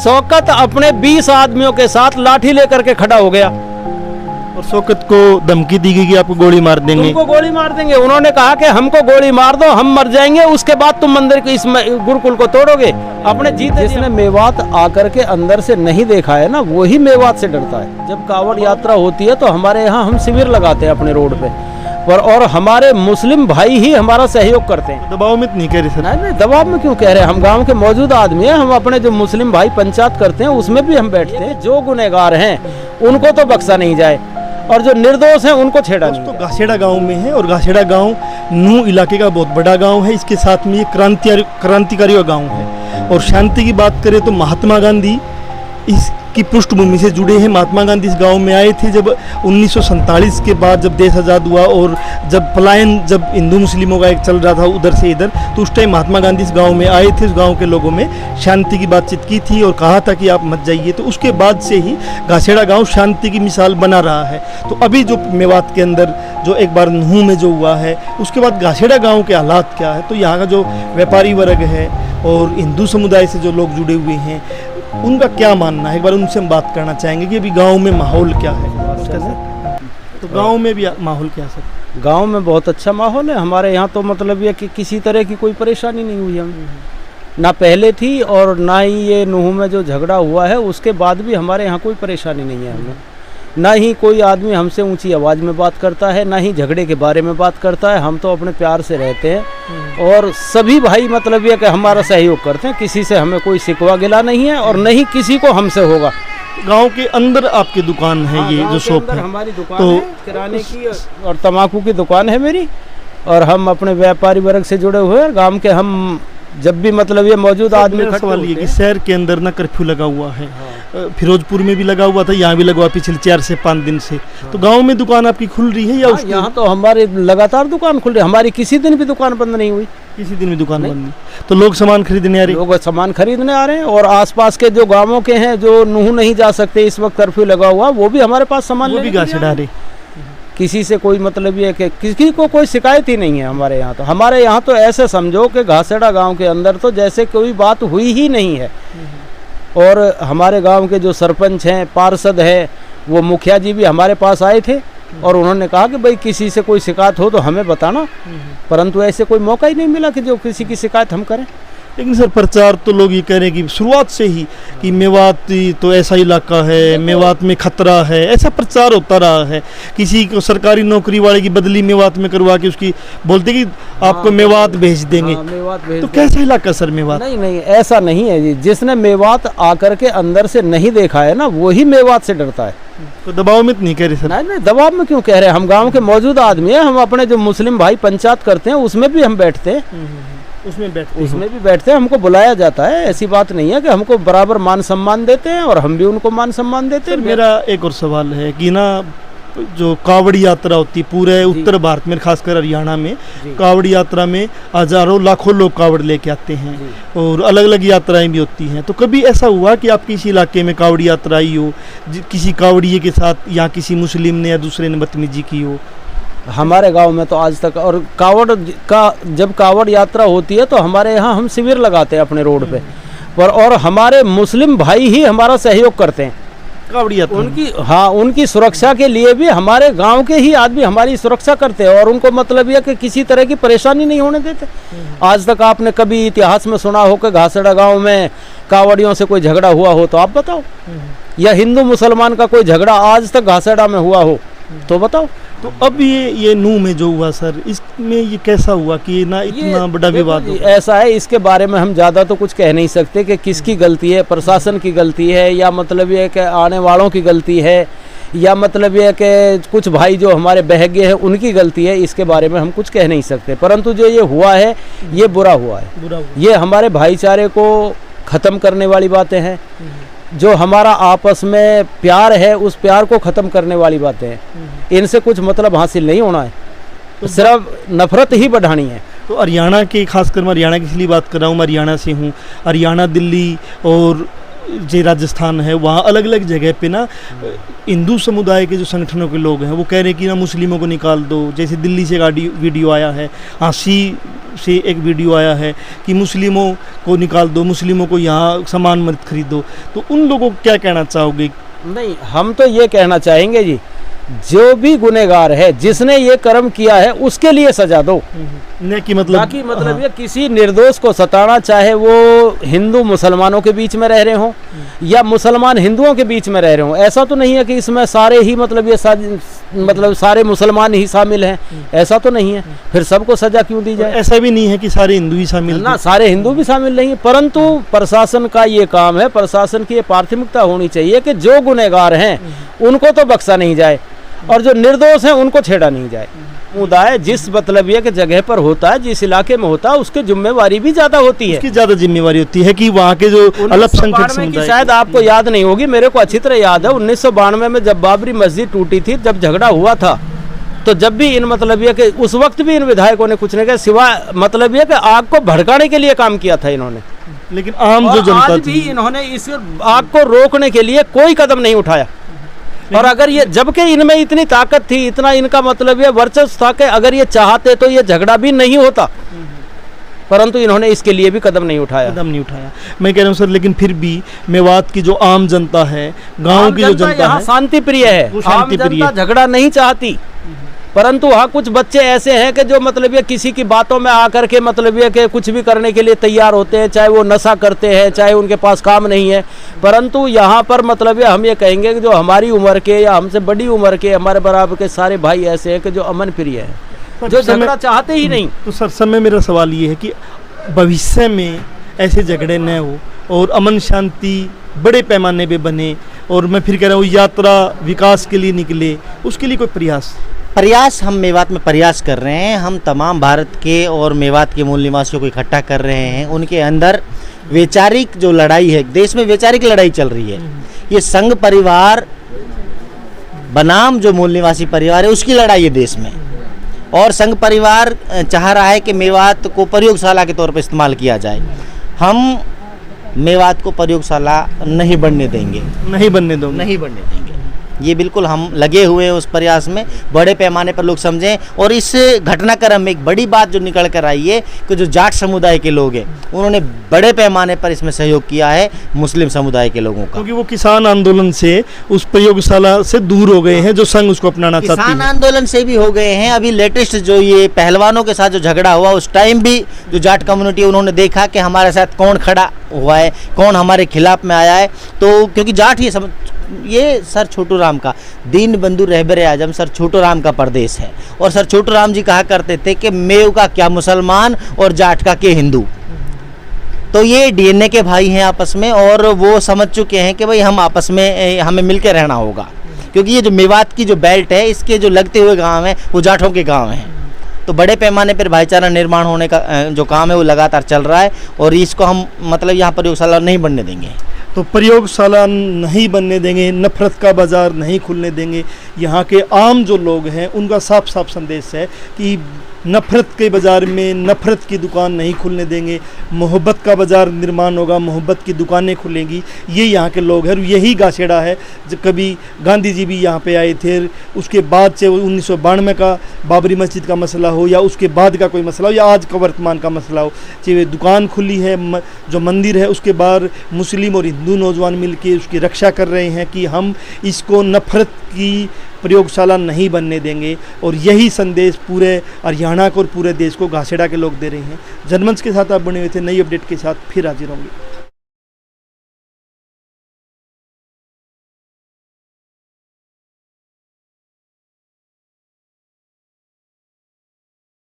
शौकत अपने 20 आदमियों के साथ लाठी लेकर के खड़ा हो गया और शौकत को धमकी दी गई कि आपको गोली मार देंगे। तुमको गोली मार देंगे। उन्होंने कहा कि हमको गोली मार दो, हम मर जाएंगे, उसके बाद तुम मंदिर के इस गुरुकुल को तोड़ोगे। अपने जीते जिसने मेवात आकर के अंदर से नहीं देखा है ना, वही मेवात से डरता है। जब कावड़ यात्रा होती है तो हमारे यहाँ हम शिविर लगाते हैं अपने रोड पे पर, और हमारे मुस्लिम भाई ही हमारा सहयोग करते हैं। दबाव में नहीं कह रहे सर? नहीं, दबाव में क्यों कह रहे हैं, हम गांव के मौजूद आदमी हैं। हम अपने जो मुस्लिम भाई पंचायत करते हैं उसमें भी हम बैठते हैं। जो गुनहगार हैं उनको तो बख्शा नहीं जाए और जो निर्दोष हैं उनको छेड़ा नहीं। तो घासेड़ा गांव में है और घासेड़ा गांव नूह इलाके का बहुत बड़ा गांव है। इसके साथ में ये क्रांतिकारी गांव है। और शांति की बात करें तो महात्मा गांधी इसकी पृष्ठभूमि से जुड़े हैं। महात्मा गांधी इस गांव में आए थे जब 1947 के बाद जब देश आज़ाद हुआ और जब पलायन जब हिंदू मुस्लिमों का एक चल रहा था उधर से इधर, तो उस टाइम महात्मा गांधी इस गांव में आए थे। उस गांव के लोगों में शांति की बातचीत की थी और कहा था कि आप मत जाइए। तो उसके बाद से ही घासेड़ा गांव शांति की मिसाल बना रहा है। तो अभी जो मेवात के अंदर जो एक बार नूह में जो हुआ है, उसके बाद घासेड़ा गाँव के हालात क्या है, तो यहाँ का जो व्यापारी वर्ग है और हिंदू समुदाय से जो लोग जुड़े हुए हैं उनका क्या मानना है, एक बार उनसे हम बात करना चाहेंगे कि अभी गांव में माहौल क्या है। तो गांव में भी माहौल क्या है सर? गांव में बहुत अच्छा माहौल है हमारे यहाँ। तो मतलब ये कि किसी तरह की कोई परेशानी नहीं हुई हमें, ना पहले थी और ना ही ये नूह में जो झगड़ा हुआ है उसके बाद भी हमारे यहाँ कोई परेशानी नहीं है हमें। ना ही कोई आदमी हमसे ऊंची आवाज़ में बात करता है, ना ही झगड़े के बारे में बात करता है। हम तो अपने प्यार से रहते हैं और सभी भाई मतलब ये कि हमारा सहयोग करते हैं। किसी से हमें कोई शिकवा गिला नहीं है और नहीं किसी को हमसे होगा। गांव के अंदर आपकी दुकान है? ये जो शॉप है हमारी दुकान तो है किराने की और तम्बाकू की दुकान है मेरी। और हम अपने व्यापारी वर्ग से जुड़े हुए हैं। गांव के हम जब भी मतलब ये मौजूद आदमी सवाल ये कि शहर के अंदर ना कर्फ्यू लगा हुआ है। फिरोजपुर में भी लगा हुआ था, यहाँ भी लगा हुआ पिछले 4 से 5 दिन से। तो गांव में दुकान आपकी खुल रही है या उसकी? यहाँ तो हमारी लगातार दुकान खुल रही है। हमारी किसी दिन भी दुकान बंद नहीं हुई। किसी दिन भी दुकान बंद नहीं। तो लोग सामान खरीदने आ रहे हैं? लोग सामान खरीदने आ रहे हैं और आसपास के जो गांवों के हैं जो नूह नहीं जा सकते इस वक्त कर्फ्यू लगा हुआ, वो भी हमारे पास सामान लेके आ रहे। किसी से कोई मतलब ये कि किसी को कोई शिकायत ही नहीं है हमारे यहाँ। तो हमारे यहाँ तो ऐसे समझो कि घासेड़ा गांव के अंदर तो जैसे कोई बात हुई ही नहीं है। और हमारे गांव के जो सरपंच हैं, पार्षद हैं, वो मुखिया जी भी हमारे पास आए थे और उन्होंने कहा कि भाई किसी से कोई शिकायत हो तो हमें बताना, परंतु ऐसे कोई मौका ही नहीं मिला कि जो किसी की शिकायत हम करें। लेकिन सर प्रचार तो लोग ये कह रहे हैं कि शुरुआत से ही कि मेवात तो ऐसा इलाका है, मेवात में खतरा है, ऐसा प्रचार होता रहा है। किसी को सरकारी नौकरी वाले की बदली मेवात में करवा के उसकी बोलते कि आपको मेवात भेज देंगे। मेवात भेज तो कैसा इलाका सर मेवात? नहीं, ऐसा नहीं है जी। जिसने मेवात आकर के अंदर से नहीं देखा है ना, वही मेवात से डरता है। तो दबाव में नहीं कह रहे सर? नहीं, दबाव में क्यों कह रहे हैं, हम गाँव के मौजूद आदमी हैं। हम अपने जो मुस्लिम भाई पंचायत करते हैं उसमें भी हम बैठते हैं। उसमें भी बैठते हैं। हमको बुलाया जाता है, ऐसी बात नहीं है कि हमको बराबर मान सम्मान देते हैं और हम भी उनको मान सम्मान देते हैं। मेरा एक और सवाल है कि ना जो कावड़ी यात्रा होती है पूरे उत्तर भारत में, खासकर हरियाणा में कावड़ी यात्रा में हजारों लाखों लोग कावड़ लेके आते हैं और अलग अलग यात्राएं भी होती हैं। तो कभी ऐसा हुआ कि आप किसी इलाके में कावड़ी यात्रा आई हो, किसी कावड़िए के साथ या किसी मुस्लिम ने या दूसरे ने बदतमीजी की हो? हमारे गांव में तो आज तक, और कावड़ का जब कावड़ यात्रा होती है तो हमारे यहाँ हम शिविर लगाते हैं अपने रोड पे पर, और हमारे मुस्लिम भाई ही हमारा सहयोग करते हैं कावड़ी यात्रा उनकी सुरक्षा के लिए भी हमारे गांव के ही आदमी हमारी सुरक्षा करते हैं और उनको मतलब यह कि किसी तरह की परेशानी नहीं होने देते। आज तक आपने कभी इतिहास में सुना हो कि घासेड़ा गांव में कावड़ियों से कोई झगड़ा हुआ हो तो आप बताओ, या हिंदू मुसलमान का कोई झगड़ा आज तक घासेड़ा में हुआ हो तो बताओ। तो अब ये नूह में जो हुआ सर, इसमें ये कैसा हुआ कि ना इतना बड़ा विवाद हो? ऐसा है, इसके बारे में हम ज़्यादा तो कुछ कह नहीं सकते कि किसकी गलती है, प्रशासन की गलती है या मतलब ये कि आने वालों की गलती है या मतलब ये कि कुछ भाई जो हमारे बहगे हैं उनकी गलती है। इसके बारे में हम कुछ कह नहीं सकते, परंतु जो ये हुआ है ये बुरा हुआ है। ये हमारे भाईचारे को ख़त्म करने वाली बातें हैं। जो हमारा आपस में प्यार है उस प्यार को ख़त्म करने वाली बातें हैं। इनसे कुछ मतलब हासिल नहीं होना है, तो सिर्फ नफरत ही बढ़ानी है। तो हरियाणा के, खासकर मैं हरियाणा की इसलिए बात कर रहा हूँ, मैं हरियाणा से हूँ। हरियाणा, दिल्ली और जो राजस्थान है वहाँ अलग अलग जगह पे ना हिंदू समुदाय के जो संगठनों के लोग हैं वो कह रहे हैं कि ना मुस्लिमों को निकाल दो। जैसे दिल्ली से एक वीडियो आया है, हाँसी से एक वीडियो आया है कि मुस्लिमों को निकाल दो, मुस्लिमों को यहाँ सामान मत खरीदो। तो उन लोगों को क्या कहना चाहोगे? नहीं, हम तो ये कहना चाहेंगे जी, जो भी गुनहगार है, जिसने ये कर्म किया है, उसके लिए सजा दो। न कि मतलब ताकि मतलब ये किसी निर्दोष को सताना, चाहे वो हिंदू मुसलमानों के बीच में रह रहे हों या मुसलमान हिंदुओं के बीच में रह रहे हों। ऐसा तो नहीं है कि इसमें सारे ही मतलब मतलब सारे मुसलमान ही शामिल हैं, ऐसा तो नहीं है। फिर सबको सजा क्यों दी जाए? ऐसा भी नहीं है कि सारे हिंदू ही शामिल ना, सारे हिंदू भी शामिल नहीं है, परंतु प्रशासन का ये काम है, प्रशासन की ये प्राथमिकता होनी चाहिए कि जो गुनहगार हैं उनको तो बख्शा नहीं जाए और जो निर्दोष हैं उनको छेड़ा नहीं जाए। समुदाय जिस मतलब ये कि जगह पर होता है, जिस इलाके में होता है, उसकी जिम्मेवारी भी ज्यादा होती है। उसकी ज्यादा जिम्मेवारी होती है कि वहाँ के जो अल्पसंख्यक समुदाय, शायद आपको याद नहीं होगी, मेरे को अच्छी तरह याद है, 1992 में जब बाबरी मस्जिद टूटी थी, जब झगड़ा हुआ था, तो जब भी इन मतलब ये कि उस वक्त भी इन विधायकों ने कुछ नहीं किया सिवाय मतलब ये कि आग को भड़काने के लिए काम किया था इन्होंने। लेकिन आम जो जनता आज भी इन्होंने इस आग को रोकने के लिए कोई कदम नहीं उठाया। और अगर ये, जबकि इनमें इतनी ताकत थी, इतना इनका मतलब ये वर्चस्व था कि अगर ये चाहते तो ये झगड़ा भी नहीं होता, परंतु इन्होंने इसके लिए भी कदम नहीं उठाया। मैं कह रहा हूँ सर, लेकिन फिर भी मेवात की जो आम जनता है, गांव की जो जनता है, शांति प्रिय है, आम जनता झगड़ा नहीं चाहती, परंतु वहाँ कुछ बच्चे ऐसे हैं कि जो मतलब ये किसी की बातों में आकर के मतलब ये कि कुछ भी करने के लिए तैयार होते हैं, चाहे वो नशा करते हैं, चाहे उनके पास काम नहीं है। परंतु यहाँ पर मतलब ये हम ये कहेंगे कि जो हमारी उम्र के या हमसे बड़ी उम्र के, हमारे बराबर के सारे भाई ऐसे हैं कि जो अमन प्रिय हैं, जो झगड़ा चाहते ही नहीं। तो सर, समय मेरा सवाल ये है कि भविष्य में ऐसे झगड़े न हो और अमन शांति बड़े पैमाने पे बने, और मैं फिर कह रहा हूँ यात्रा विकास के लिए निकले, उसके लिए कोई प्रयास हम मेवात में प्रयास कर रहे हैं। हम तमाम भारत के और मेवात के मूल निवासियों को इकट्ठा कर रहे हैं। उनके अंदर वैचारिक जो लड़ाई है, देश में वैचारिक लड़ाई चल रही है, ये संघ परिवार बनाम जो मूल निवासी परिवार है उसकी लड़ाई है देश में। और संघ परिवार चाह रहा है कि मेवात को प्रयोगशाला के तौर पर इस्तेमाल किया जाए। हम मेवात को प्रयोगशाला नहीं बनने देंगे। ये बिल्कुल हम लगे हुए हैं उस प्रयास में, बड़े पैमाने पर लोग समझें। और इस घटनाक्रम में एक बड़ी बात जो निकल कर आई है कि जो जाट समुदाय के लोग हैं उन्होंने बड़े पैमाने पर इसमें सहयोग किया है मुस्लिम समुदाय के लोगों का, क्योंकि वो किसान आंदोलन से उस प्रयोगशाला से दूर हो गए हैं, जो संघ उसको अपनाना चाहती है। किसान आंदोलन से भी हो गए हैं। अभी लेटेस्ट जो ये पहलवानों के साथ जो झगड़ा हुआ, उस टाइम भी जो जाट कम्युनिटी उन्होंने देखा कि हमारे साथ कौन खड़ा हुआ है, कौन हमारे खिलाफ में आया है। तो क्योंकि जाट ये सर छोटू राम का, दीन बंधु रहबरे आजम सर छोटू राम का प्रदेश है। और सर छोटू राम जी कहा करते थे कि मेव का क्या मुसलमान और जाट का के हिंदू। तो ये डीएनए के भाई हैं आपस में, और वो समझ चुके हैं कि भाई हम आपस में हमें मिलकर रहना होगा, क्योंकि ये जो मेवात की जो बेल्ट है, इसके जो लगते हुए गांव हैं वो जाटों के गांव हैं। तो बड़े पैमाने पर भाईचारा निर्माण होने का जो काम है वो लगातार चल रहा है, और इसको हम मतलब यहाँ प्रयोगशाला नहीं बनने देंगे। तो प्रयोगशाला नहीं बनने देंगे, नफरत का बाज़ार नहीं खुलने देंगे। यहाँ के आम जो लोग हैं उनका साफ साफ संदेश है कि नफरत के बाज़ार में नफरत की दुकान नहीं खुलने देंगे, मोहब्बत का बाज़ार निर्माण होगा, मोहब्बत की दुकानें खुलेंगी। ये यहाँ के लोग हैं, और यही गाछेड़ा है। जब कभी गांधी जी भी यहाँ पे आए थे, उसके बाद से 1992 का बाबरी मस्जिद का मसला हो या उसके बाद का कोई मसला हो या आज का वर्तमान का मसला हो, चाहे दुकान खुली है, जो मंदिर है उसके बाद मुस्लिम और हिंदू नौजवान मिलके उसकी रक्षा कर रहे हैं कि हम इसको नफरत की प्रयोगशाला नहीं बनने देंगे। और यही संदेश पूरे हरियाणा को और पूरे देश को घासेड़ा के लोग दे रहे हैं। जनमंच के साथ आप बने हुए थे, नई अपडेट के साथ फिर हाजिर होंगे।